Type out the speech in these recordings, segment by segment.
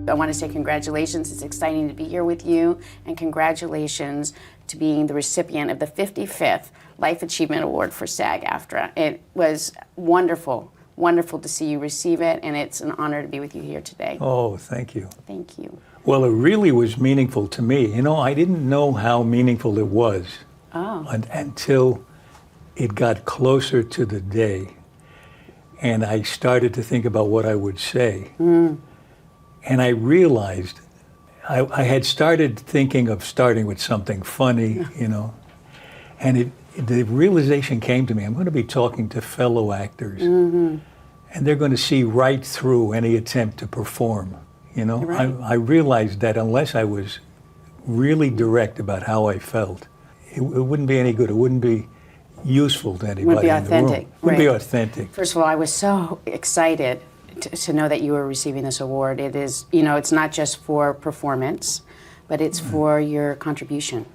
I want to say congratulations. It's exciting to be here with you, and congratulations to being the recipient of the 55th Life Achievement Award for SAG-AFTRA. It was wonderful, wonderful to see you receive it, and it's an honor to be with you here today. Oh, thank you. Thank you. Well, it really was meaningful to me. You know, I didn't know how meaningful it was until it got closer to the day, and I started to think about what I would say. And I realized I had started thinking of starting with something funny, you know, and the realization came to me, I'm going to be talking to fellow actors, and they're going to see right through any attempt to perform, you know. Right. I realized that unless I was really direct about how I felt, it wouldn't be any good. It wouldn't be useful to anybody. Wouldn't be in the room. authentic. Wouldn't be authentic. First of all, I was so excited to know that you were receiving this award. It is, you know, it's not just for performance, but it's for your contribution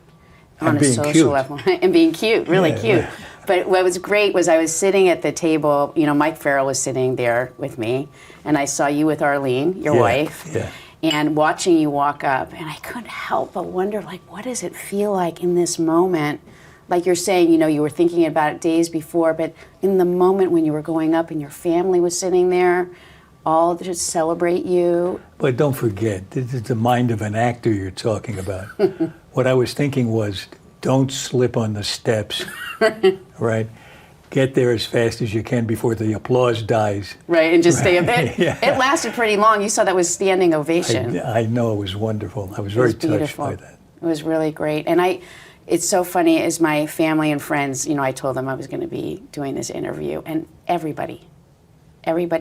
on a social level. And being cute, really cute. Right. But what was great was I was sitting at the table, you know, Mike Farrell was sitting there with me, and I saw you with Arlene, your wife, and watching you walk up, and I couldn't help but wonder, like, what does it feel like in this moment? Like you're saying, you know, you were thinking about it days before, but in the moment when you were going up and your family was sitting there, all to celebrate you. But don't forget, this is the mind of an actor you're talking about. What I was thinking was, don't slip on the steps, right? Get there as fast as you can before the applause dies. Right, and just stay a bit. It lasted pretty long. You saw that was standing ovation. I know, it was wonderful. I was very touched by that. It was really great. And it's so funny, as my family and friends, you know, I told them I was going to be doing this interview, and everybody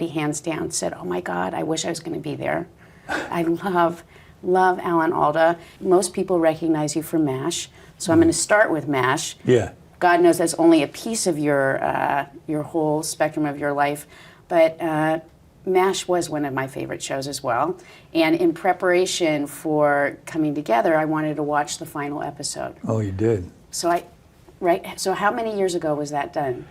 hands down said, oh my God, I wish I was going to be there. I love Alan Alda. Most people recognize you from MASH, so I'm going to start with MASH. Yeah. God knows that's only a piece of your whole spectrum of your life, but MASH was one of my favorite shows as well. And in preparation for coming together, I wanted to watch the final episode. Oh, you did? So So how many years ago was that done?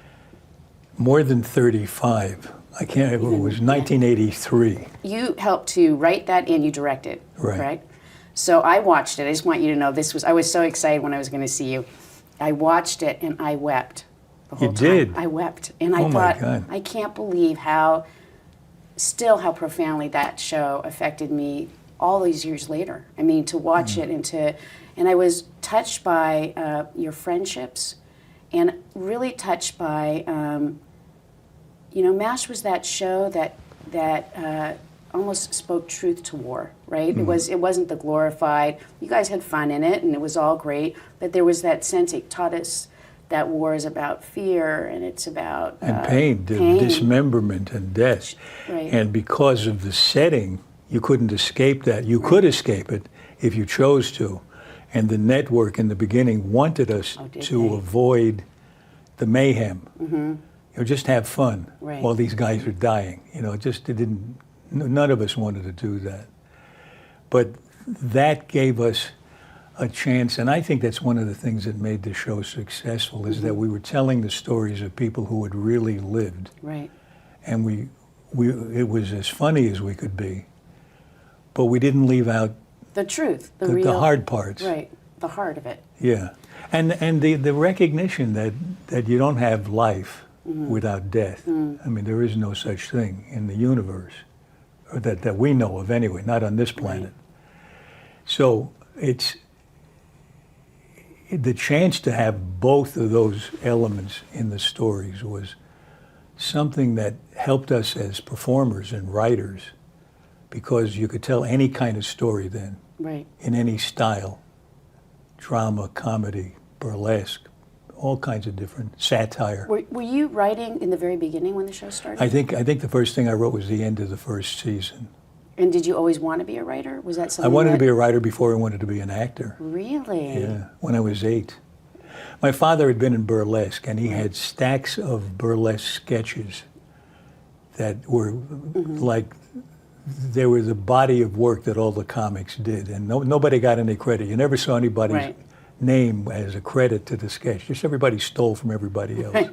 More than 35. It was 1983. You helped to write that and you directed, correct? So I watched it. I just want you to know I was so excited when I was going to see you. I watched it and I wept the whole time. You did? I wept. And I thought, I can't believe how profoundly that show affected me all these years later. I mean, to watch it and I was touched by your friendships and really touched by, you know, MASH was that show that almost spoke truth to war, right? It wasn't the glorified, you guys had fun in it and it was all great, but there was that sense, it taught us that war is about fear and it's about and pain, dismemberment and death. Right. And because of the setting, you couldn't escape that. You could escape it if you chose to. And the network in the beginning wanted us to avoid the mayhem. You know, just have fun while these guys are dying. You know, none of us wanted to do that. But that gave us a chance, and I think that's one of the things that made the show successful, is that we were telling the stories of people who had really lived. Right. And it was as funny as we could be, but we didn't leave out the truth, the hard parts. Right, the heart of it. Yeah, and the recognition that you don't have life without death. I mean, there is no such thing in the universe, or that we know of anyway, not on this planet. So it's the chance to have both of those elements in the stories was something that helped us as performers and writers, because you could tell any kind of story then, in any style, drama, comedy, burlesque, all kinds of different satire. Were you writing in the very beginning when the show started? I think the first thing I wrote was the end of the first season. And did you always want to be a writer? Was that something I wanted to be a writer before I wanted to be an actor. Really? Yeah, when I was 8. My father had been in burlesque, and he had stacks of burlesque sketches that were like, they were the body of work that all the comics did, and nobody got any credit. You never saw anybody's name as a credit to the sketch. Just everybody stole from everybody else.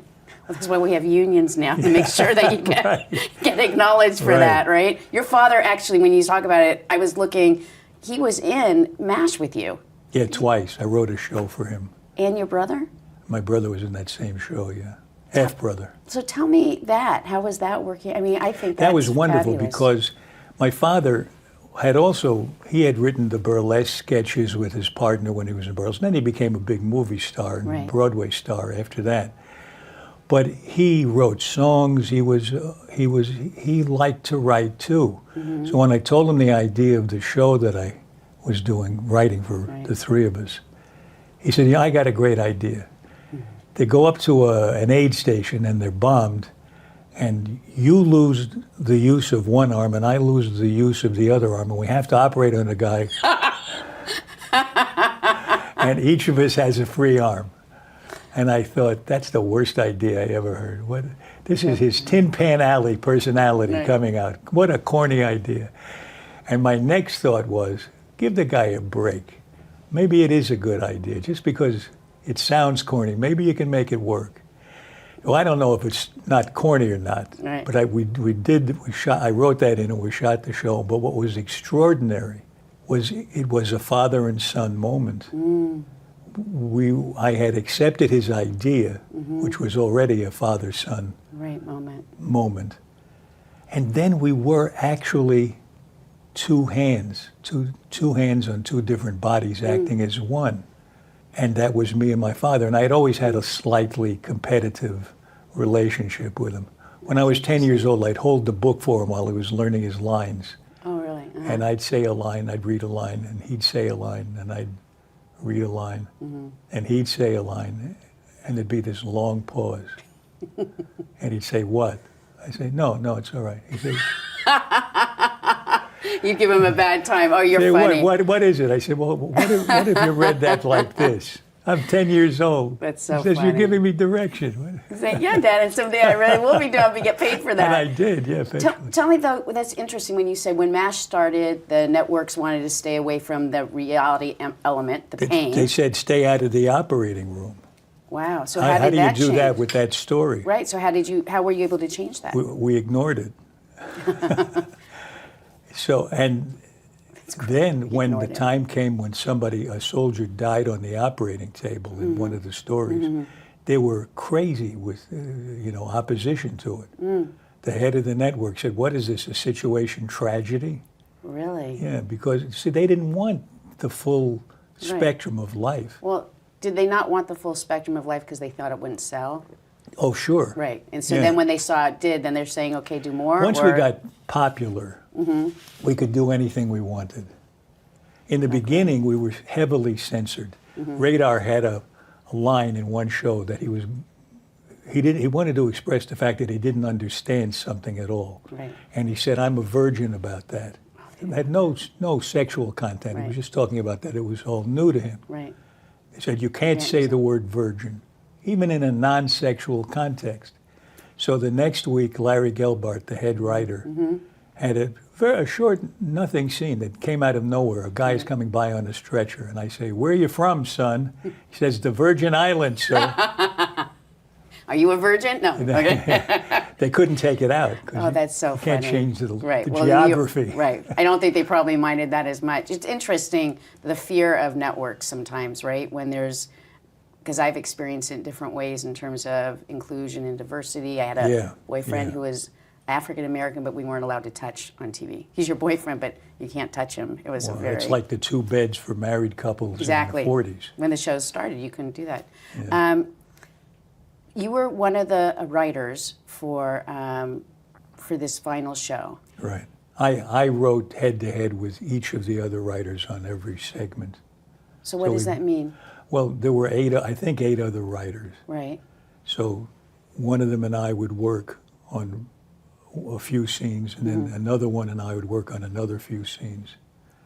That's why we have unions now, to make sure that you get acknowledged for that, right? Your father, actually, when you talk about it, I was looking, he was in MASH with you. Yeah, twice. I wrote a show for him. And your brother? My brother was in that same show, yeah. Half-brother. So tell me that. How was that working? I mean, I think that was wonderful fabulous. Because my father he had written the burlesque sketches with his partner when he was in burlesque. Then he became a big movie star and Broadway star after that. But he wrote songs. He liked to write too. Mm-hmm. So when I told him the idea of the show that I was writing for the three of us, he said, "Yeah, I got a great idea. They go up to an aid station and they're bombed, and you lose the use of one arm and I lose the use of the other arm, and we have to operate on a guy, and each of us has a free arm." And I thought, that's the worst idea I ever heard. This is his Tin Pan Alley personality coming out. What a corny idea. And my next thought was, give the guy a break. Maybe it is a good idea, just because it sounds corny. Maybe you can make it work. Well, I don't know if it's not corny or not, but I wrote that in and we shot the show. But what was extraordinary was it was a father and son moment. I had accepted his idea, which was already a father-son moment. And then we were actually two hands on two different bodies acting as one. And that was me and my father. And I had always had a slightly competitive relationship with him. When I was 10 years old, I'd hold the book for him while he was learning his lines. Oh, really? Uh-huh. And I'd say a line, I'd read a line, and he'd say a line, and I'd read a line, and he'd say a line, and there'd be this long pause. And he'd say, "What?" I'd say, no, it's all right. He'd say, you give him a bad time. Oh, you're funny. What is it? I said, well, what if you read that like this? I'm 10 years old. That's so he says, funny. "You're giving me direction." He's like, "Yeah, Dad, and someday I really will be doing. We get paid for that." And I did, yeah. Tell me, though, that's interesting when you say when MASH started, the networks wanted to stay away from the reality element, the pain. They said, stay out of the operating room. Wow. So how did that change? How do you do that with that story? Right. So how were you able to change that? We ignored it. So, and then when the time came when a soldier died on the operating table in one of the stories, they were crazy with, opposition to it. The head of the network said, "What is this, a situation tragedy?" Really? Yeah, because, see, they didn't want the full spectrum of life. Well, did they not want the full spectrum of life because they thought it wouldn't sell? Oh, sure. Right. And so then when they saw it did, then they're saying, okay, do more? Once we got popular, we could do anything we wanted. In the beginning, we were heavily censored. Radar had a line in one show that he wanted to express the fact that he didn't understand something at all. Right. And he said, "I'm a virgin about that." It had no sexual content. He was just talking about that. It was all new to him. Right. He said, "You can't say the word virgin, even in a non-sexual context." So the next week, Larry Gelbart, the head writer, had a short nothing scene that came out of nowhere. A guy's coming by on a stretcher, and I say, "Where are you from, son?" He says, "The Virgin Islands, sir." Are you a virgin? No. Okay. They couldn't take it out. Oh, that's so funny. You can't change the Well, geography. Right. I don't think they probably minded that as much. It's interesting, the fear of networks sometimes, right? When because I've experienced it in different ways in terms of inclusion and diversity. I had a boyfriend who was African American, but we weren't allowed to touch on TV. He's your boyfriend, but you can't touch him. It was It's like the two beds for married couples in the 40s. When the show started, you couldn't do that. Yeah. You were one of the writers for this final show. Right. I wrote head-to-head with each of the other writers on every segment. So what does that mean? Well, there were eight other writers. Right. So one of them and I would work on a few scenes, and then another one and I would work on another few scenes.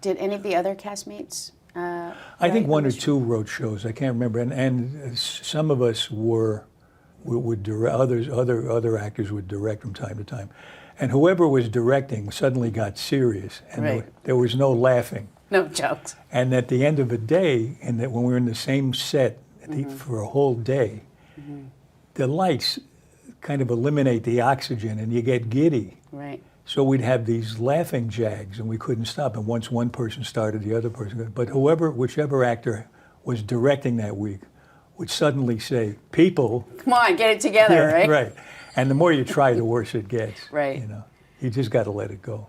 Did any of the other castmates I think one or two wrote shows. I can't remember. And some of us would direct, other actors would direct from time to time. And whoever was directing suddenly got serious, and there was no laughing. No jokes. And at the end of the day, and that when we were in the same set for a whole day, the lights kind of eliminate the oxygen and you get giddy. Right. So we'd have these laughing jags and we couldn't stop. And once one person started, the other person. But whichever actor was directing that week would suddenly say, people. Come on, get it together, right? Right. And the more you try, the worse it gets. Right. You know, you just got to let it go.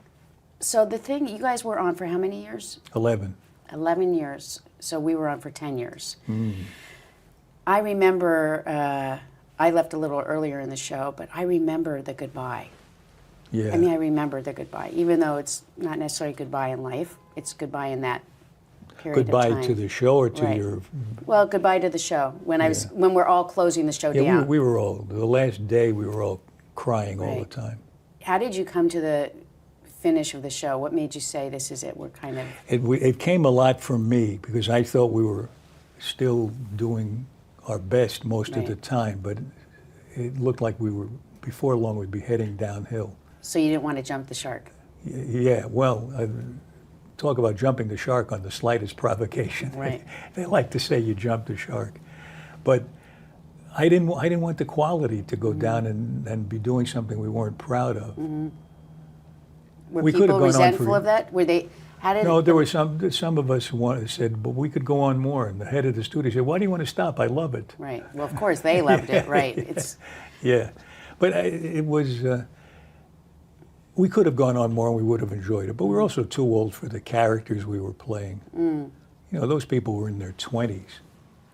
So the thing, you guys were on for how many years? 11. 11 years. So we were on for 10 years. Mm. I remember, I left a little earlier in the show, but I remember the goodbye. Yeah. I mean, I remember the goodbye, even though it's not necessarily goodbye in life. It's goodbye in that period Goodbye of time. to the show or to Right. your... Well, goodbye to the show. When we're all closing the show down. We were all, the last day we were all crying all the Right. time. How did you come to the finish of the show? What made you say this is it? We're kind of... It came a lot from me because I thought we were still doing our best most of the time, but it looked like we were, before long, we'd be heading downhill. So you didn't want to jump the shark? Yeah, well, talk about jumping the shark on the slightest provocation. Right. They like to say you jumped the shark. But I didn't want the quality to go down and be doing something we weren't proud of. Mm-hmm. Were We could have people gone on resentful for- of that? Were they... How did No, there were some of us who said, but we could go on more. And the head of the studio said, why do you want to stop? I love it. Right. Well, of course, they loved it, right? It's... Yeah. But it was, we could have gone on more and we would have enjoyed it. But we were also too old for the characters we were playing. Mm. You know, those people were in their 20s.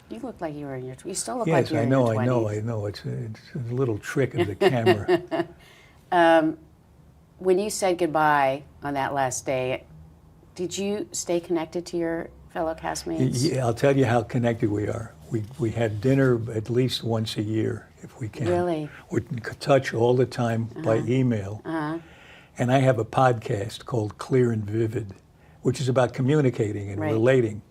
You look like you were in your... You still look Yes, like you're I in know, your 20s. I know. It's a little trick of the camera. When you said goodbye on that last day, did you stay connected to your fellow castmates? Yeah, I'll tell you how connected we are. We had dinner at least once a year, if we can. Really? We're in touch all the time by email. And I have a podcast called Clear and Vivid, which is about communicating and Right. relating.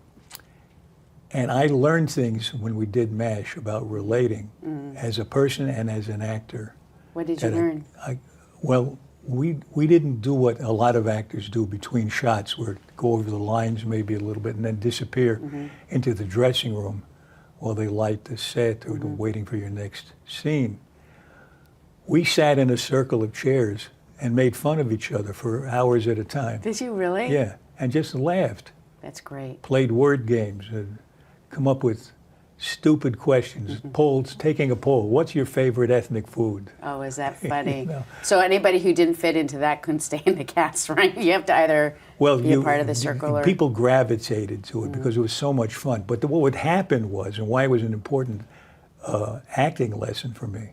And I learned things when we did MASH about relating as a person and as an actor. What did you that learn? Well, we didn't do what a lot of actors do between shots, where go over the lines maybe a little bit and then disappear into the dressing room while they light the set or waiting for your next scene. We sat in a circle of chairs and made fun of each other for hours at a time. Did you really? Yeah, and just laughed, That's great. played word games, and come up with stupid questions, polls, taking a poll. What's your favorite ethnic food? Oh, is that funny? No. So anybody who didn't fit into that couldn't stay in the cast, right? You have to either be a part of the circle or... People gravitated to it because it was so much fun. But what would happen was, and why it was an important acting lesson for me,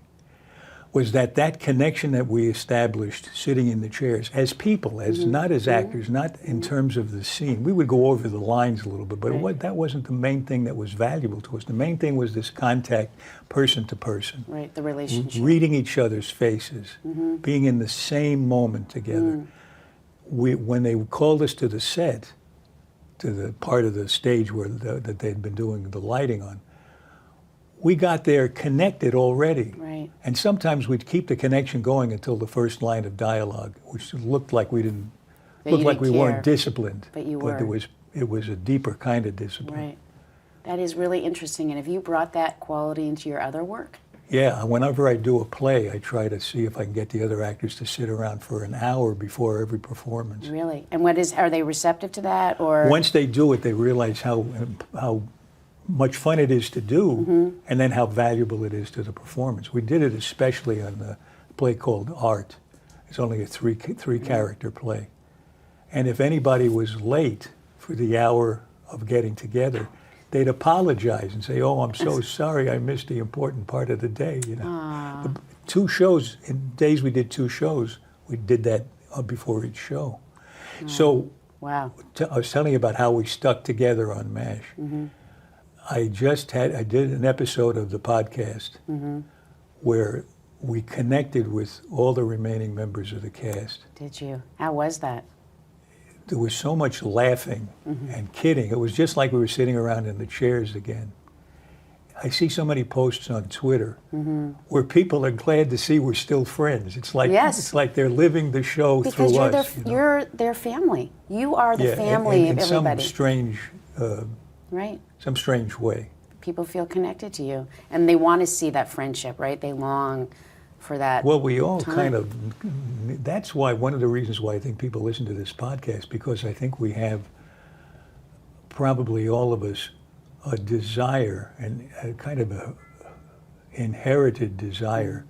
was that connection that we established sitting in the chairs as people, as not as actors, not in terms of the scene. We would go over the lines a little bit, but that wasn't the main thing that was valuable to us. The main thing was this contact, person to person. Right, the relationship. Reading each other's faces, being in the same moment together. When they called us to the set, to the part of the stage where that they'd been doing the lighting on, we got there connected already. Right. And sometimes we'd keep the connection going until the first line of dialogue, which looked like we didn't, But you like we didn't weren't care. disciplined. But you But were. it was a deeper kind of discipline. Right. That is really interesting. And have you brought that quality into your other work? Yeah, whenever I do a play, I try to see if I can get the other actors to sit around for an hour before every performance. Really? And are they receptive to that, or? Once they do it, they realize how much fun it is to do, and then how valuable it is to the performance. We did it especially on the play called Art. It's only a three character play. And if anybody was late for the hour of getting together, they'd apologize and say, "Oh, I'm so sorry, I missed the important part of the day." You know, 2 shows, in days we did 2 shows, we did that before each show. So Wow. I was telling you about how we stuck together on MASH. I did an episode of the podcast where we connected with all the remaining members of the cast. Did you? How was that? There was so much laughing and kidding. It was just like we were sitting around in the chairs again. I see so many posts on Twitter where people are glad to see we're still friends. It's like it's like they're living the show Because through you're us. you're their family. You are the family in of everybody. Right. Some strange way. People feel connected to you, and they want to see that friendship, right? They long for that. Well, we all time. kind of, that's why, one of the reasons why I think people listen to this podcast, because I think we have, probably all of us, a desire, and a kind of a inherited desire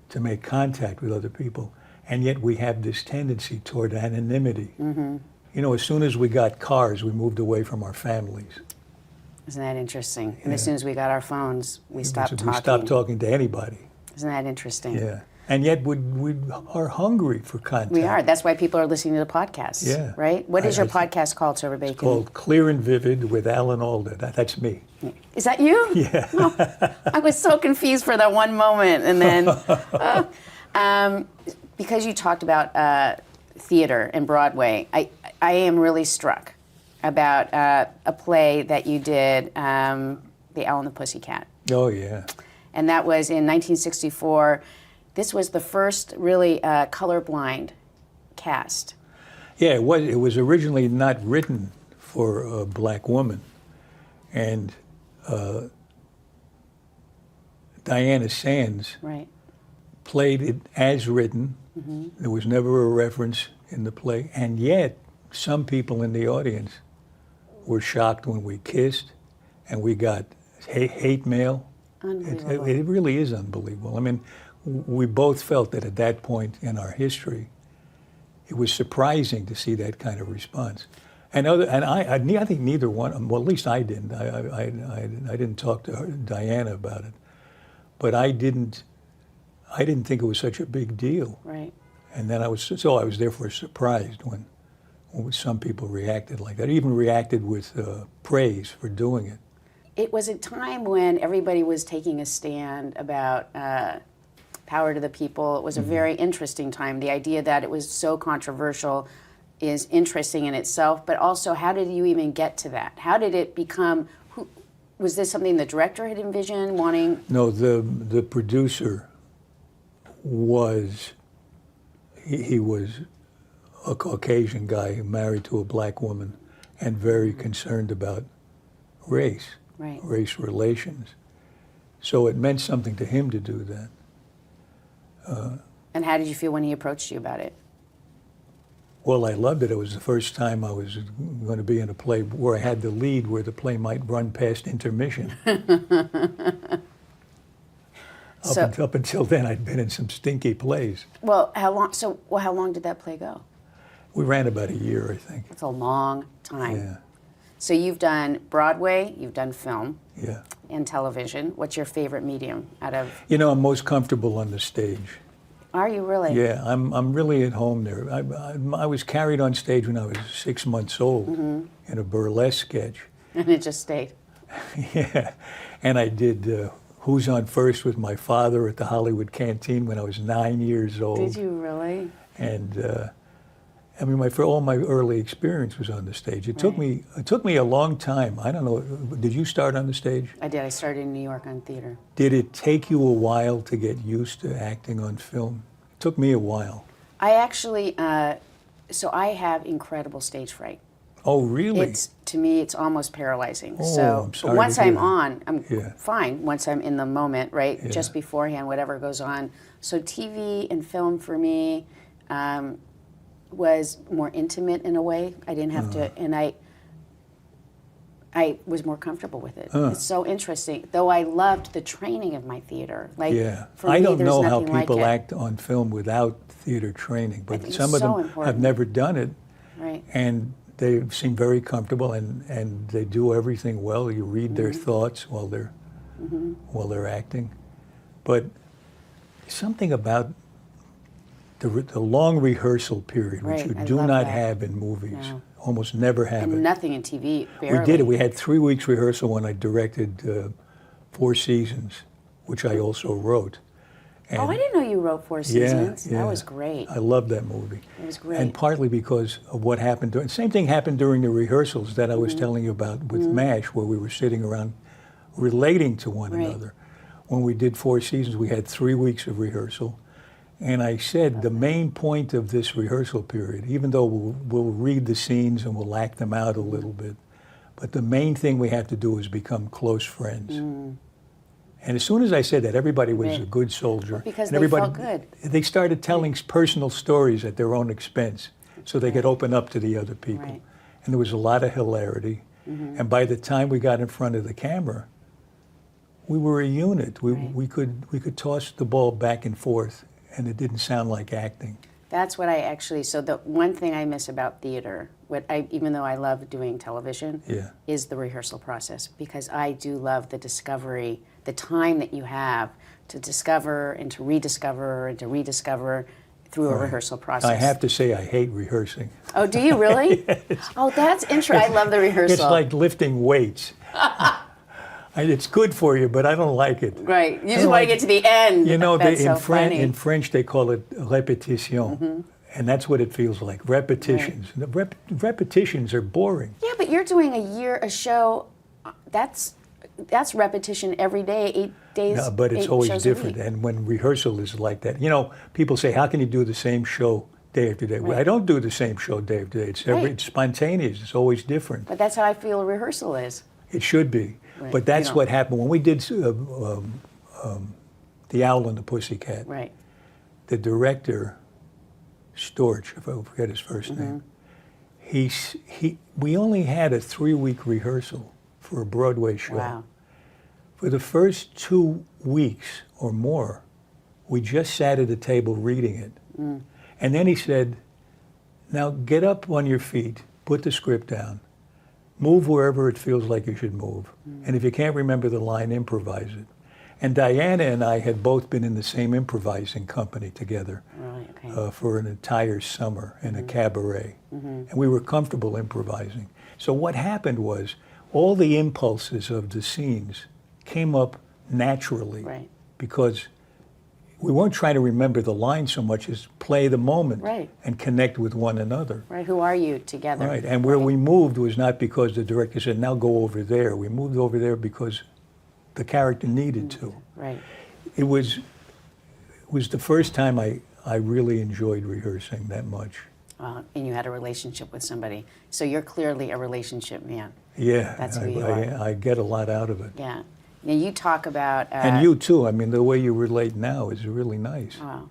to make contact with other people. And yet we have this tendency toward anonymity. You know, as soon as we got cars, we moved away from our families. Isn't that interesting? And as soon as we got our phones, we stopped talking. We stopped talking to anybody. Isn't that interesting? Yeah. And yet we are hungry for contact. We are. That's why people are listening to the podcasts. Yeah. Right? What is your podcast called, Sober Bacon? It's called Clear and Vivid with Alan Alda. That's me. Is that you? Yeah. Oh, I was so confused for that one moment. And then, because you talked about theater and Broadway, I am really struck about a play that you did, The Owl and the Pussycat. Oh, yeah. And that was in 1964. This was the first really colorblind cast. Yeah, it was originally not written for a black woman. And Diana Sands played it as written. There was never a reference in the play. And yet, some people in the audience were shocked when we kissed, and we got hate mail. Unbelievable. It really is unbelievable. I mean, we both felt that at that point in our history, it was surprising to see that kind of response. And I think neither one, well, at least I didn't. I didn't talk to Diana about it, but I didn't think it was such a big deal. Right. And then I was therefore surprised when some people reacted like that, even reacted with praise for doing it. It was a time when everybody was taking a stand about power to the people. It was a very interesting time. The idea that it was so controversial is interesting in itself, but also how did you even get to that? How did it become, was this something the director had envisioned, wanting? No, the producer was, he was a Caucasian guy married to a black woman and very concerned about race. Right. Race relations. So it meant something to him to do that. And how did you feel when he approached you about it? Well, I loved it. It was the first time I was going to be in a play where I had the lead, where the play might run past intermission. Up until then, I'd been in some stinky plays. Well, how long did that play go? We ran about a year, I think. That's a long time. Yeah. So you've done Broadway, you've done film, and television. What's your favorite medium out of? You know, I'm most comfortable on the stage. Are you really? Yeah, I'm really at home there. I was carried on stage when I was 6 months old in a burlesque sketch. And it just stayed. Yeah, and I did Who's on First with my father at the Hollywood Canteen when I was 9 years old. Did you really? And I mean, all my early experience was on the stage. It took me a long time. I don't know. Did you start on the stage? I did. I started in New York on theater. Did it take you a while to get used to acting on film? It took me a while. I actually, so I have incredible stage fright. Oh, really? To me, it's almost paralyzing. Oh, so I'm sorry once to hear I'm that. on, I'm fine. Once I'm in the moment, right? Yeah. Just beforehand, whatever goes on. So TV and film for me was more intimate in a way. I didn't have to, and I was more comfortable with it. It's so interesting. Though I loved the training of my theater. Like, for I me, don't there's know how nothing people like it. act on film without theater training, but think some it's of them so have important. never done it. Right. And they seem very comfortable, and they do everything well. You read their thoughts while they're acting. But something about the long rehearsal period, which you do not have in movies, almost never have And it. nothing in TV, barely. We did it. We had 3 weeks rehearsal when I directed 4 Seasons, which I also wrote. And I didn't know you wrote 4 Seasons. That was great. I loved that movie. It was great. And partly because of what happened during, same thing happened during the rehearsals that I was telling you about with MASH, where we were sitting around relating to one another. When we did 4 Seasons, we had 3 weeks of rehearsal. And I said the main point of this rehearsal period, even though we'll read the scenes and we'll act them out a little bit, but the main thing we have to do is become close friends. And as soon as I said that, everybody was a good soldier. Well, because and everybody, they felt good. They started telling personal stories at their own expense so they could open up to the other people. Right. And there was a lot of hilarity. And by the time we got in front of the camera, we were a unit. We could toss the ball back and forth, and it didn't sound like acting. That's what I actually, so the one thing I miss about theater, even though I love doing television, is the rehearsal process, because I do love the discovery, the time that you have to discover and to rediscover and to rediscover through a rehearsal process. I have to say I hate rehearsing. Oh, do you really? Yes. Oh, that's interesting. I love the rehearsal. It's like lifting weights. It's good for you, but I don't like it. Right. You just want to get to the end. You know, that's in French they call it répétition. And that's what it feels like, repetitions. Right. Repetitions are boring. Yeah, but you're doing a show, that's repetition every day, 8 days. No, but it's always different. And when rehearsal is like that, people say, how can you do the same show day after day? Well, I don't do the same show day after day. It's spontaneous. It's always different. But that's how I feel a rehearsal is. It should be. Right. But that's what happened. When we did The Owl and the Pussycat, the director, Storch, if I forget his first name, we only had a 3-week rehearsal for a Broadway show. Wow. For the first 2 weeks or more, we just sat at a table reading it. And then he said, now get up on your feet, put the script down, move wherever it feels like you should move. And if you can't remember the line, improvise it. And Diana and I had both been in the same improvising company together for an entire summer in a cabaret. And we were comfortable improvising. So what happened was all the impulses of the scenes came up naturally because we weren't trying to remember the line so much as play the moment and connect with one another. Right, who are you together? Right, and where we moved was not because the director said, now go over there. We moved over there because the character needed to. Right. It was the first time I really enjoyed rehearsing that much. And you had a relationship with somebody. So you're clearly a relationship man. Yeah, that's who you are. I get a lot out of it. Yeah. Now you talk about... and you too. I mean, the way you relate now is really nice. Wow.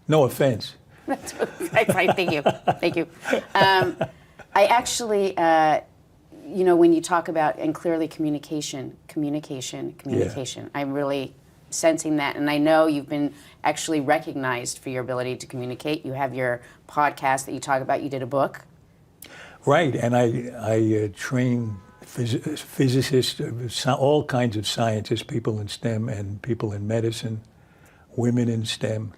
No offense. Thank you. Thank you. I actually, when you talk about, and clearly communication, I'm really sensing that. And I know you've been actually recognized for your ability to communicate. You have your podcast that you talk about. You did a book. Right. And I train physicists, all kinds of scientists, people in STEM and people in medicine, women in STEM,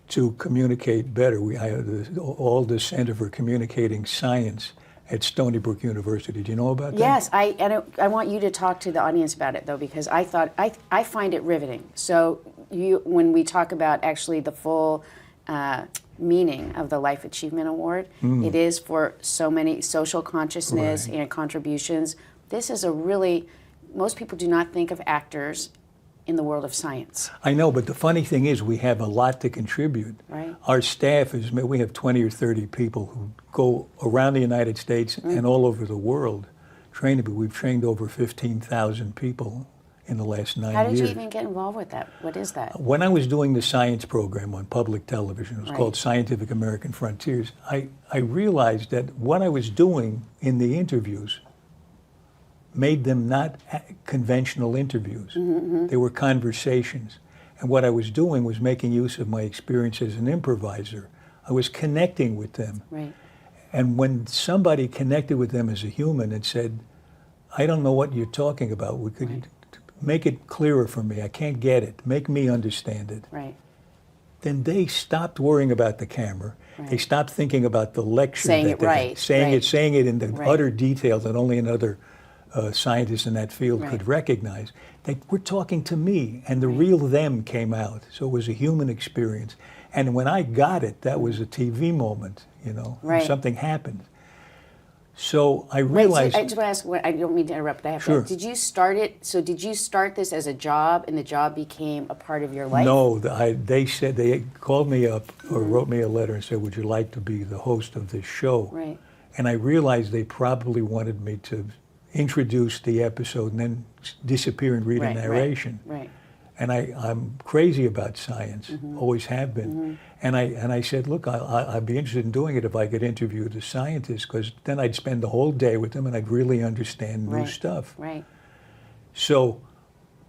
to communicate better. I have all the Center for Communicating Science at Stony Brook University. Do you know about that? Yes, I want you to talk to the audience about it, though, because I find it riveting. So when we talk about actually the full meaning of the Life Achievement Award, it is for so many social consciousness and contributions. This is most people do not think of actors in the world of science. I know, but the funny thing is we have a lot to contribute. Right. Our staff we have 20 or 30 people who go around the United States and all over the world training, but we've trained over 15,000 people in the last 9 years. How did you even get involved with that? What is that? When I was doing the science program on public television, it was called Scientific American Frontiers, I realized that what I was doing in the interviews made them not conventional interviews. They were conversations. And what I was doing was making use of my experience as an improviser. I was connecting with them. Right. And when somebody connected with them as a human and said, I don't know what you're talking about, we could make it clearer for me, I can't get it, make me understand it. Right. Then they stopped worrying about the camera. They stopped thinking about the lecture. Saying it right. Saying it in the utter detail that only another scientists in that field could recognize. They were talking to me, and the real them came out. So it was a human experience. And when I got it, that was a TV moment, something happened. So I realized... I just want to ask, I don't mean to interrupt, but I have Sure. to. Did you start this as a job, and the job became a part of your life? No, they called me up or wrote me a letter and said, would you like to be the host of this show? Right. And I realized they probably wanted me to introduce the episode and then disappear and read a narration. Right. And I'm crazy about science, always have been. And I said, look, I'd be interested in doing it if I could interview the scientists, because then I'd spend the whole day with them and I'd really understand new stuff. Right. So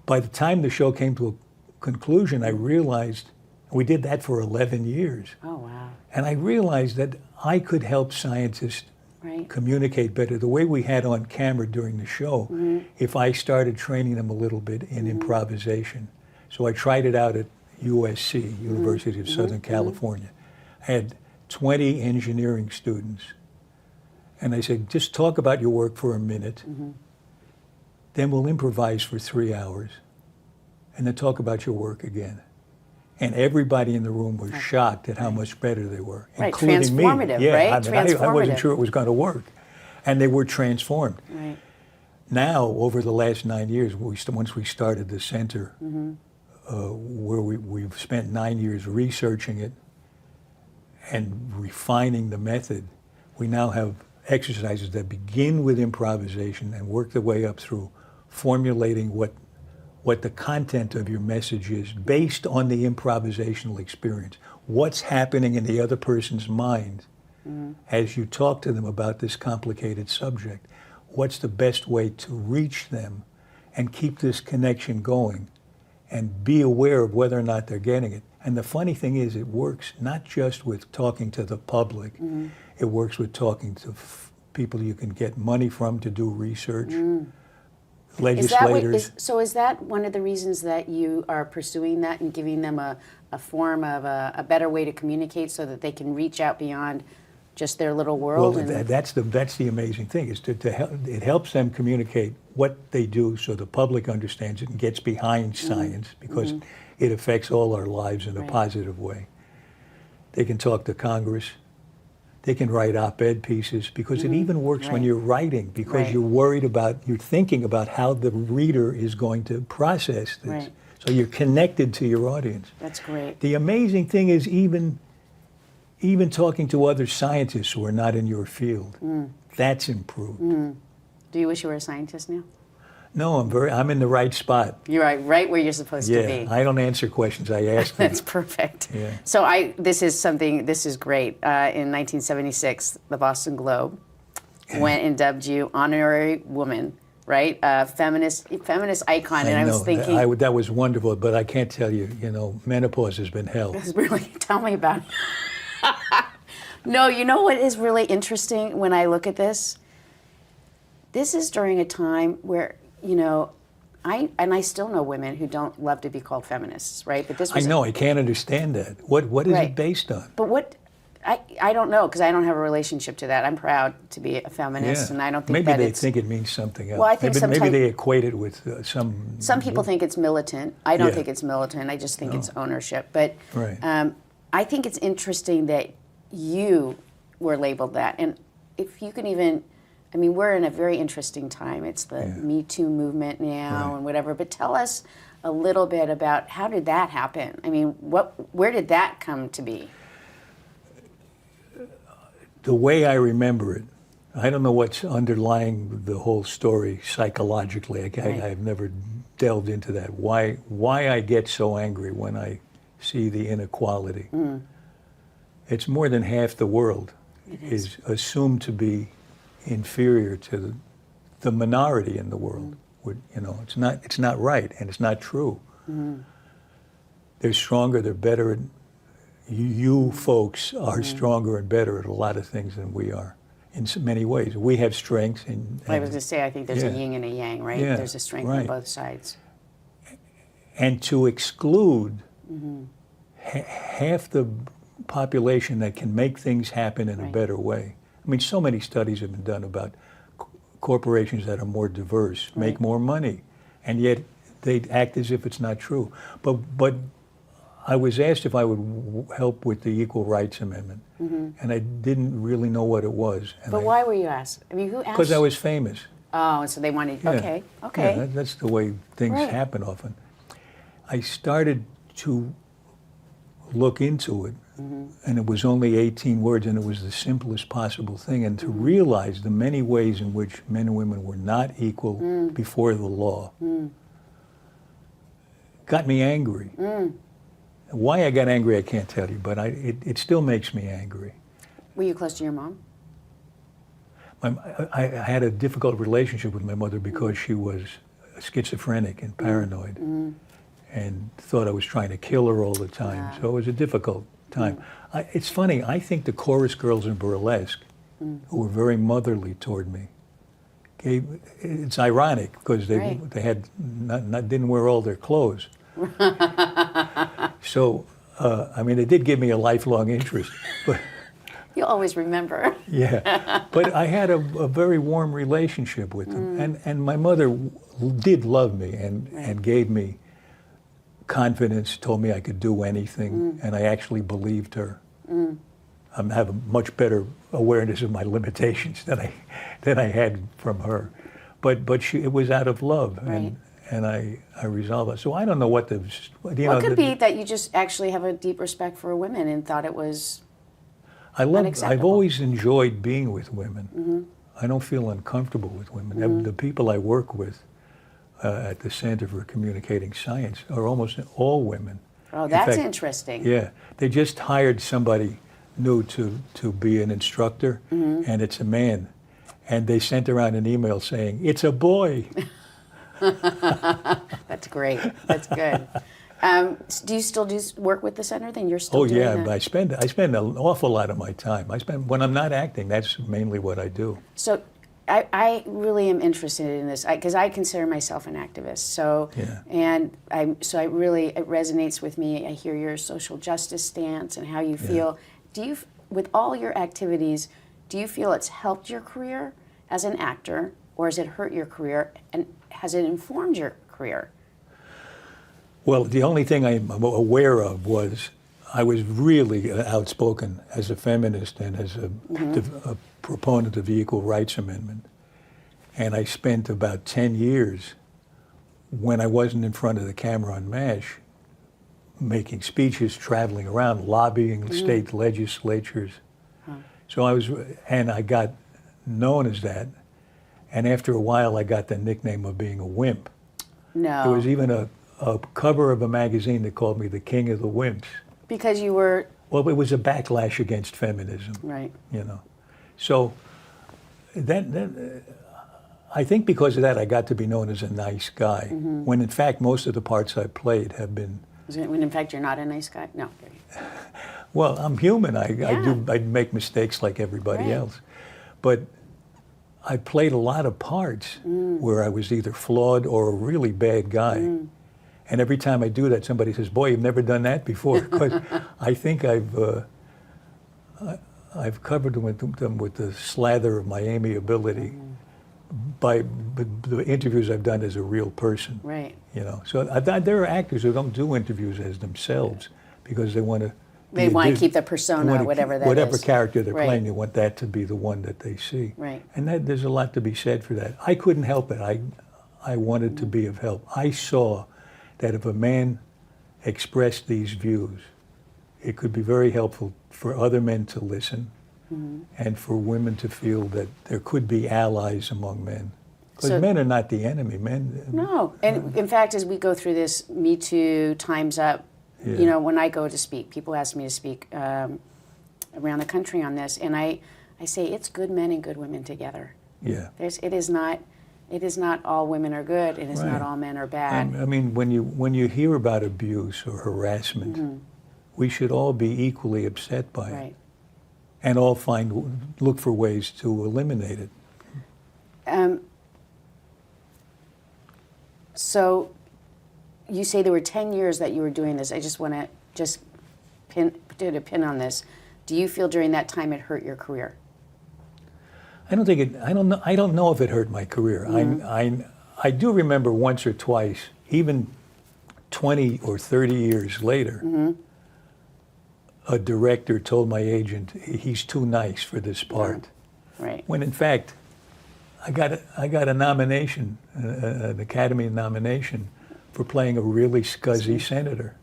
by the time the show came to a conclusion, I realized, we did that for 11 years. Oh, wow. And I realized that I could help scientists communicate better. The way we had on camera during the show, if I started training them a little bit in improvisation. So I tried it out at USC, University of Southern California. I had 20 engineering students. And I said, just talk about your work for a minute. Then we'll improvise for 3 hours. And then talk about your work again. And everybody in the room was shocked at how much better they were, including me. Transformative, right? I wasn't sure it was going to work. And they were transformed. Right. Now, over the last 9 years, once we started the center, where we've spent 9 years researching it and refining the method, we now have exercises that begin with improvisation and work their way up through formulating what the content of your message is based on the improvisational experience. What's happening in the other person's mind as you talk to them about this complicated subject? What's the best way to reach them and keep this connection going and be aware of whether or not they're getting it? And the funny thing is, it works not just with talking to the public, it works with talking to people you can get money from to do research. Legislators. Is that one of the reasons that you are pursuing that and giving them a form of a better way to communicate so that they can reach out beyond just their little world? Well, that's the amazing thing, is it helps them communicate what they do so the public understands it and gets behind science, because it affects all our lives in a positive way. They can talk to Congress. They can write op-ed pieces, because it even works when you're writing, because you're thinking about how the reader is going to process this. So you're connected to your audience. That's great. The amazing thing is even talking to other scientists who are not in your field, that's improved. Do you wish you were a scientist now? No, I'm in the right spot. You're right where you're supposed to be. I don't answer questions, I ask them. That's perfect. Yeah. So this is great. In 1976, the Boston Globe went and dubbed you honorary woman, right? Feminist icon. And I was thinking, that was wonderful, but I can't tell you, menopause has been hell. Really, tell me about it. No, you know what is really interesting when I look at this? This is during a time where, I still know women who don't love to be called feminists, right? But this was I can't understand that. What is it based on? But I don't know, because I don't have a relationship to that. I'm proud to be a feminist, and I don't think maybe they think it means something else. Well, I think maybe they equate it with some. Some people think it's militant. I don't think it's militant. I just think it's ownership. But I think it's interesting that you were labeled that, and if you can even. I mean, we're in a very interesting time. It's the Me Too movement now and whatever. But tell us a little bit about how did that happen? I mean, where did that come to be? The way I remember it, I don't know what's underlying the whole story psychologically. I've never delved into that. Why I get so angry when I see the inequality. It's more than half the world is assumed to be inferior to the minority in the world. It's not right, and it's not true. They're stronger, they're better. You folks are stronger and better at a lot of things than we are in so many ways. We have strengths. I was going to say, I think there's a yin and a yang, right? Yeah, there's a strength on both sides. And to exclude half the population that can make things happen in a better way. I mean, so many studies have been done about corporations that are more diverse, make more money, and yet they act as if it's not true. But I was asked if I would help with the Equal Rights Amendment, and I didn't really know what it was. But why were you asked? I mean, who asked? Because I was famous. Oh, so they wanted, okay. Yeah, that's the way things happen often. I started to look into it, and it was only 18 words, and it was the simplest possible thing. And to realize the many ways in which men and women were not equal before the law got me angry. Why I got angry, I can't tell you, but it still makes me angry. Were you close to your mom? I had a difficult relationship with my mother because she was schizophrenic and paranoid and thought I was trying to kill her all the time. So it was a difficult time. It's funny, I think the chorus girls in burlesque, who were very motherly toward me, it's ironic because they had didn't wear all their clothes. So, I mean, it did give me a lifelong interest. But you'll always remember. Yeah, but I had a very warm relationship with them. And my mother did love me and gave me confidence, told me I could do anything, and I actually believed her. I have a much better awareness of my limitations than I had from her. But it was out of love, and I resolved it. So I don't know what the... Well, it could be that you just actually have a deep respect for women and thought it was I've always enjoyed being with women. I don't feel uncomfortable with women. The people I work with at the Center for Communicating Science are almost all women. Oh, that's interesting. Yeah, they just hired somebody new to be an instructor, and it's a man. And they sent around an email saying, "It's a boy." That's great. That's good. Do you still work with the center? Then you're still doing that? I spend an awful lot of my time. When I'm not acting, that's mainly what I do. So I really am interested in this because I consider myself an activist. So it resonates with me. I hear your social justice stance and how you feel. Do you, with all your activities, do you feel it's helped your career as an actor, or has it hurt your career, and has it informed your career? Well, the only thing I'm aware of was I was really outspoken as a feminist and as a proponent of the Equal Rights Amendment. And I spent about 10 years, when I wasn't in front of the camera on MASH, making speeches, traveling around, lobbying state legislatures. So I got known as that. And after a while, I got the nickname of being a wimp. No. There was even a cover of a magazine that called me the king of the wimps. Because you were... Well, it was a backlash against feminism. Right. You know. So I think because of that, I got to be known as a nice guy, when in fact most of the parts I played have been... When in fact you're not a nice guy? No. Well, I'm human. I make mistakes like everybody else. But I played a lot of parts where I was either flawed or a really bad guy. And every time I do that, somebody says, "Boy, you've never done that before." Because I think I've covered them with the slather of my amiability by the interviews I've done as a real person. Right. You know, so there are actors who don't do interviews as themselves because they want to. They want to keep the persona, whatever that is. Whatever character they're playing, they want that to be the one that they see. Right. And there's a lot to be said for that. I couldn't help it. I wanted to be of help. I saw that if a man expressed these views, it could be very helpful for other men to listen and for women to feel that there could be allies among men. Because men are not the enemy. No. And in fact, as we go through this Me Too, Time's Up, you know, when I go to speak, people ask me to speak around the country on this, and I say it's good men and good women together. Yeah. It is not all women are good. It is not all men are bad. I mean, when you hear about abuse or harassment, we should all be equally upset by it, and all look for ways to eliminate it. So, you say there were 10 years that you were doing this. I just want to put a pin on this. Do you feel during that time it hurt your career? I don't think it. I don't know if it hurt my career. I do remember once or twice, even 20 or 30 years later, a director told my agent he's too nice for this part. Right. When in fact, I got a nomination, an Academy nomination, for playing a really scuzzy senator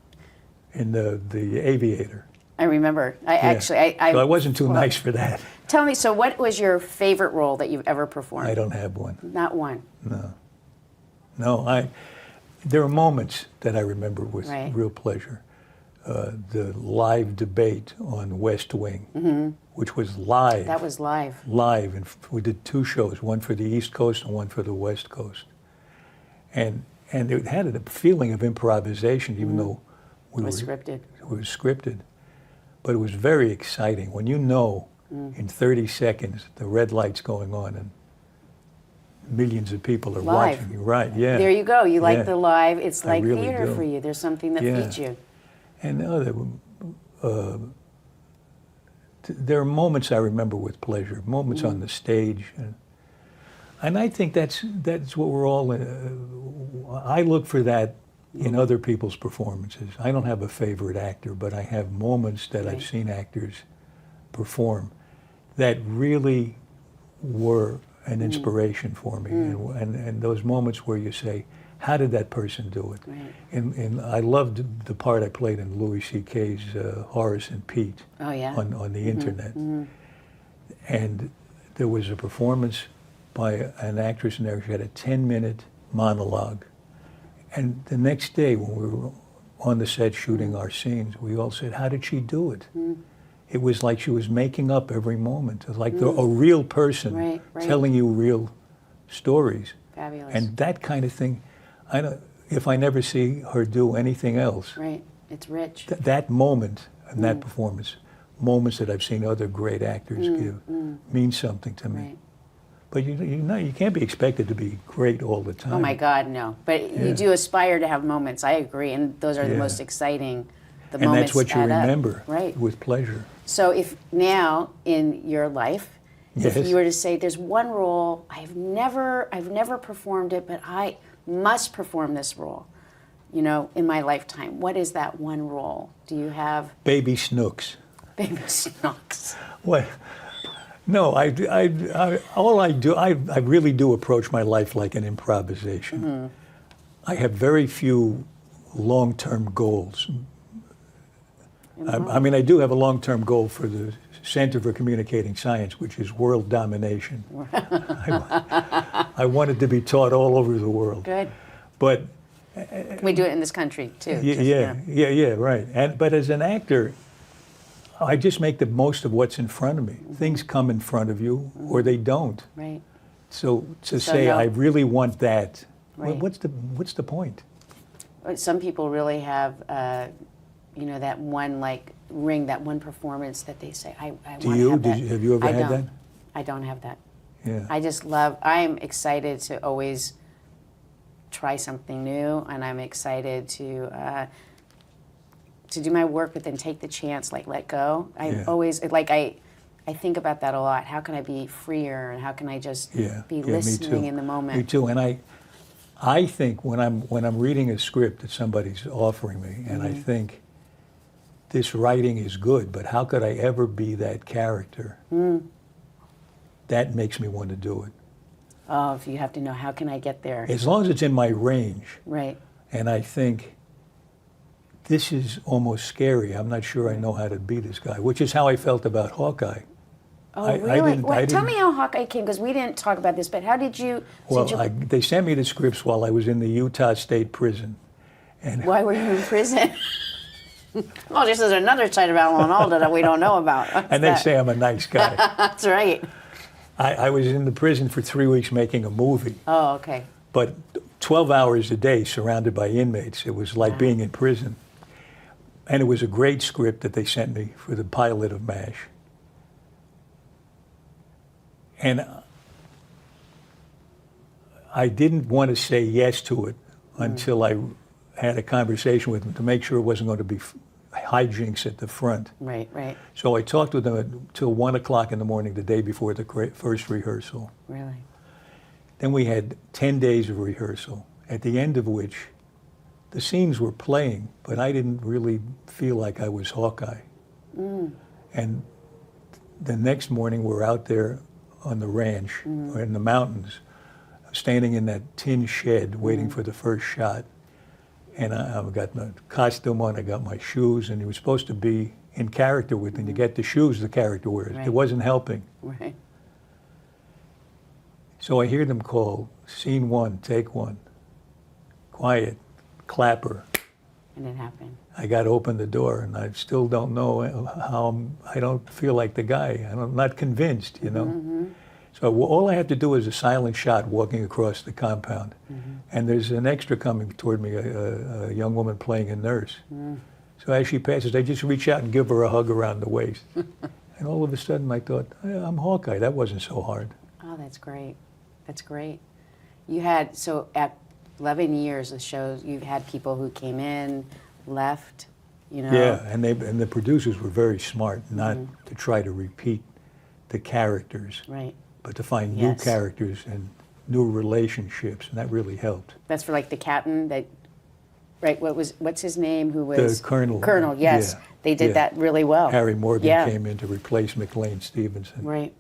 in the Aviator. I remember. So I wasn't too nice for that. Tell me, so what was your favorite role that you've ever performed? I don't have one. Not one. No, there are moments that I remember with real pleasure. The live debate on West Wing, which was live. That was live. Live, and we did 2 shows, one for the East Coast and one for the West Coast. And it had a feeling of improvisation, even though it was scripted. It was scripted. But it was very exciting when you know in 30 seconds the red light's going on and millions of people are watching you. Right, yeah. There you go. You like the live. It's like really theater for you. There's something that feeds you. And there are moments I remember with pleasure, moments on the stage. And I think that's what we're all, I look for that in other people's performances. I don't have a favorite actor, but I have moments that I've seen actors perform that really were an inspiration for me. And those moments where you say, how did that person do it? Right. And I loved the part I played in Louis C.K.'s Horace and Pete on the internet. And there was a performance by an actress in there. She had a 10-minute monologue. And the next day when we were on the set shooting our scenes, we all said, how did she do it? It was like she was making up every moment. It was like a real person telling you real stories. Fabulous. And that kind of thing, if I never see her do anything else. Right, it's rich. That moment and that performance, moments that I've seen other great actors give, mean something to me. Right. But you can't be expected to be great all the time. Oh my God, no. But you do aspire to have moments, I agree, and those are the most exciting, and moments that's what you remember right. with pleasure. So if now in your life, if you were to say there's one role, I've never performed it, but I must perform this role, in my lifetime, what is that one role? Do you have? Baby Snooks. Baby Snooks. What? No, I really do approach my life like an improvisation. I have very few long-term goals. I mean, I do have a long-term goal for the Center for Communicating Science, which is world domination. I want it to be taught all over the world. Good. But we do it in this country too. Right. But as an actor, I just make the most of what's in front of me. Things come in front of you, or they don't. Right. So say I really want that. Right. What's the point? Some people really have, that one ring, that one performance that they say, I want to have that. Have you ever had that? I don't have that. Yeah. I'm excited to always try something new, and I'm excited to do my work, but then take the chance, let go. Always, I think about that a lot. How can I be freer, and how can I just be listening in the moment? Me too. And I think when I'm reading a script that somebody's offering me, and I think this writing is good, but how could I ever be that character? That makes me want to do it. Oh, if you have to know, how can I get there? As long as it's in my range. Right. And I think this is almost scary. I'm not sure I know how to be this guy, which is how I felt about Hawkeye. Oh, really? Tell me how Hawkeye came, because we didn't talk about this, but how did you... They sent me the scripts while I was in the Utah State Prison. And why were you in prison? Well, this is another side of Alan Alda that we don't know about. They say I'm a nice guy. That's right. I was in the prison for 3 weeks making a movie. Oh, okay. But 12 hours a day surrounded by inmates. It was like being in prison. And it was a great script that they sent me for the pilot of MASH. And I didn't want to say yes to it until I had a conversation with them to make sure it wasn't going to be hijinks at the front. Right, right. So I talked with them until 1 o'clock in the morning the day before the first rehearsal. Really? Then we had 10 days of rehearsal, at the end of which the scenes were playing, but I didn't really feel like I was Hawkeye. And the next morning we're out there on the ranch, or in the mountains, standing in that tin shed waiting for the first shot. And I've got my costume on, I got my shoes, and it was supposed to be in character with, and you get the shoes the character wears. Right. It wasn't helping. Right. So I hear them call, scene 1, take 1, quiet, clapper. And it happened. I got to open the door, and I still don't know how I don't feel like the guy. I'm not convinced, you know. Mm-hmm. So all I have to do is a silent shot walking across the compound. Mm-hmm. And there's an extra coming toward me, a young woman playing a nurse. Mm. So as she passes, I just reach out and give her a hug around the waist. And all of a sudden I thought, I'm Hawkeye. That wasn't so hard. Oh, that's great. That's great. You had, so at 11 years of shows, you've had people who came in, left, you know. Yeah, and the producers were very smart not to try to repeat the characters, right, but to find new characters and new relationships, and that really helped. That's for like the captain that, right, what's his name, who was? The Colonel. Colonel, yes. Yeah. They did that really well. Harry Morgan came in to replace McLean Stevenson. Right.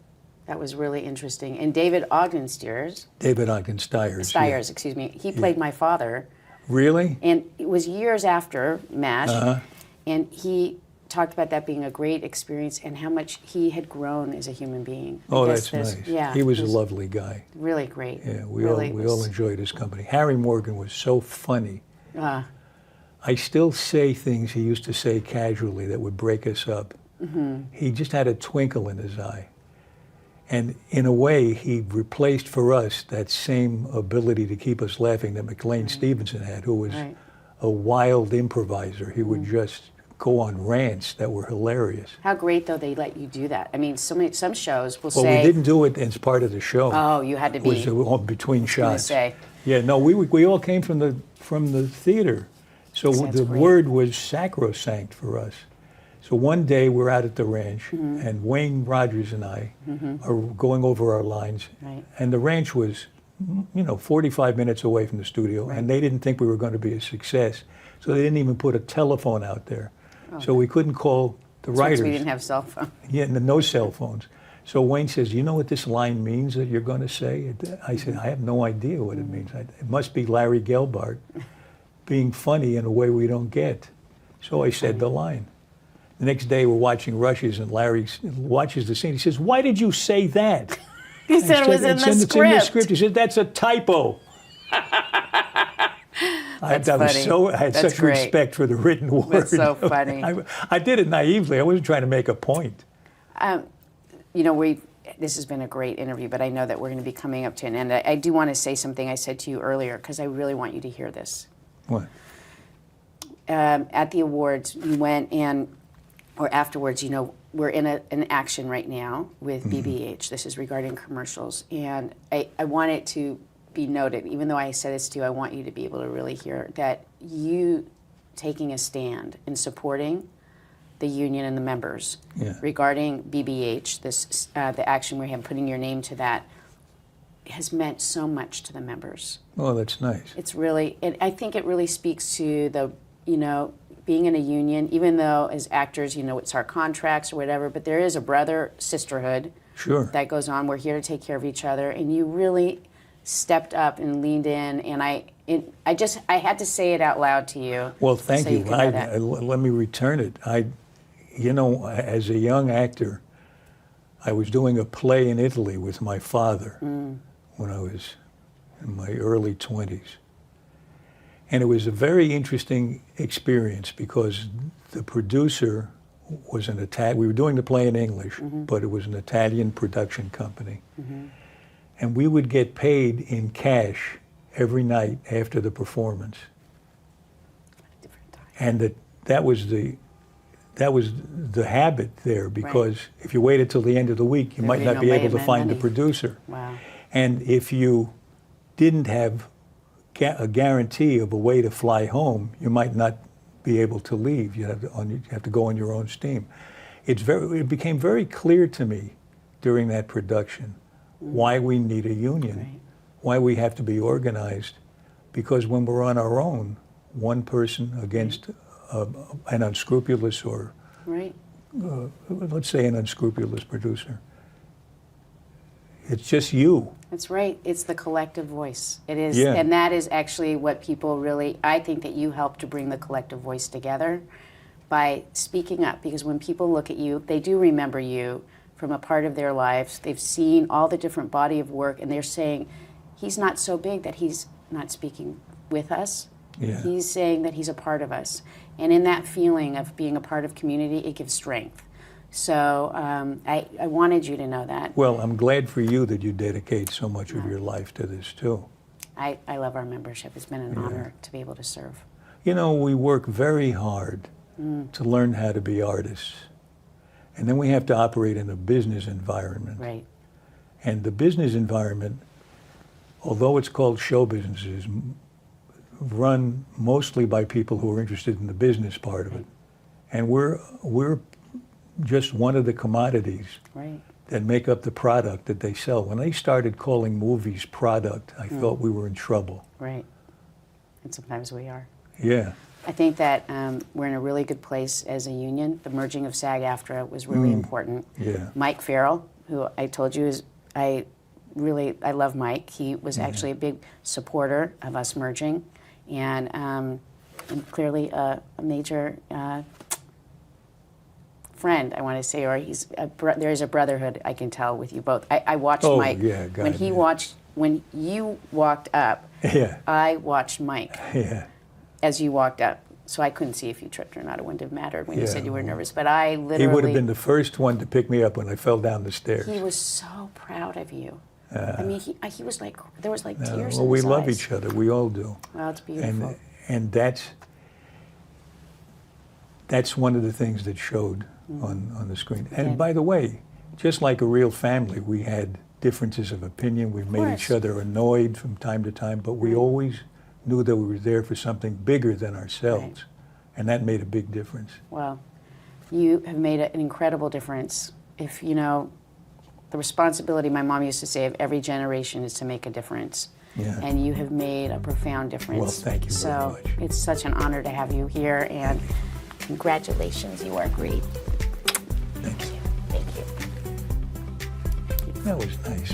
That was really interesting. And David Ogdenstiers. David Ogdenstiers. Stiers, excuse me. He played my father. Really? And it was years after MASH. And he talked about that being a great experience and how much he had grown as a human being. Oh, that's nice. Yeah, he was a lovely guy. Really great. Yeah, we all enjoyed his company. Harry Morgan was so funny. I still say things he used to say casually that would break us up. Mm-hmm. He just had a twinkle in his eye. And in a way, he replaced for us that same ability to keep us laughing that McLean Stevenson had, who was a wild improviser. He would just go on rants that were hilarious. How great, though, they let you do that. I mean, some shows will say... Well, we didn't do it as part of the show. Oh, you had to be... It was between shots. Yeah, no, we all came from the theater. So the word was sacrosanct for us. So one day we're out at the ranch, and Wayne Rogers and I are going over our lines, and the ranch was, 45 minutes away from the studio, and they didn't think we were going to be a success, so they didn't even put a telephone out there. So we couldn't call the writers. We didn't have cell phones. Yeah, no cell phones. So Wayne says, you know what this line means that you're going to say? I said, I have no idea what it means. It must be Larry Gelbart being funny in a way we don't get. So I said the line. The next day we're watching Rushes, and Larry watches the scene. He says, why did you say that? He said it was in the script. It's in the script. He said, that's a typo. I had such respect for the written word. That's so funny. I did it naively. I wasn't trying to make a point. This has been a great interview, but I know that we're going to be coming up to an end. I do want to say something I said to you earlier, because I really want you to hear this. What? At the awards, we went or afterwards, we're in an action right now with BBH. This is regarding commercials. And I want it to be noted, even though I said this to you, I want you to be able to really hear that you taking a stand in supporting the union and the members regarding BBH, the action we have, putting your name to that, has meant so much to the members. Oh, that's nice. It's really, and I think it really speaks to the, being in a union, even though as actors, it's our contracts or whatever, but there is a sisterhood that goes on. We're here to take care of each other, and you really stepped up and leaned in, and I had to say it out loud to you. Well, thank you. Let me return it. As a young actor, I was doing a play in Italy with my father when I was in my early 20s. And it was a very interesting experience because the producer was an Italian. We were doing the play in English, but it was an Italian production company. And we would get paid in cash every night after the performance. And that was the habit there, because if you waited till the end of the week, you might not be able to find a producer. Wow. And if you didn't have a guarantee of a way to fly home, you might not be able to leave. You have to go on your own steam. It became very clear to me during that production why we need a union, why we have to be organized, because when we're on our own, one person against an unscrupulous or, let's say, an unscrupulous producer, it's just you. That's right. It's the collective voice. It is, and that is actually what people really, I think that you help to bring the collective voice together by speaking up, because when people look at you, they do remember you from a part of their lives. They've seen all the different body of work, and they're saying, he's not so big that he's not speaking with us. Yeah. He's saying that he's a part of us. And in that feeling of being a part of community, it gives strength. So I wanted you to know that. Well, I'm glad for you that you dedicate so much of your life to this, too. I love our membership. It's been an honor to be able to serve. You know, we work very hard to learn how to be artists. And then we have to operate in a business environment. Right. And the business environment, although it's called show businesses, run mostly by people who are interested in the business part of it. And we're just one of the commodities that make up the product that they sell. When they started calling movies product, I thought we were in trouble. Right. And sometimes we are. Yeah. I think that we're in a really good place as a union. The merging of SAG-AFTRA was really important. Yeah. Mike Farrell, who I told you is, I love Mike. He was actually a big supporter of us merging, and clearly a major friend, I want to say, or there is a brotherhood I can tell with you both. I watched Mike when you walked up. Yeah. I watched Mike. Yeah. As you walked up, so I couldn't see if you tripped or not. It wouldn't have mattered when you said you were nervous, but I literally... He would have been the first one to pick me up when I fell down the stairs. He was so proud of you. I mean, he was like, there was like tears in his eyes. Well, we love each other. We all do. Well, it's beautiful. And that's one of the things that showed on the screen. And by the way, just like a real family, we had differences of opinion. We made each other annoyed from time to time, but we always knew that we were there for something bigger than ourselves. And that made a big difference. Well, you have made an incredible difference. If you know, the responsibility, my mom used to say, of every generation is to make a difference. Yeah. And you have made a profound difference. Well, thank you very much. So it's such an honor to have you here, and congratulations, you are great. Thank you. Thank you. That was nice.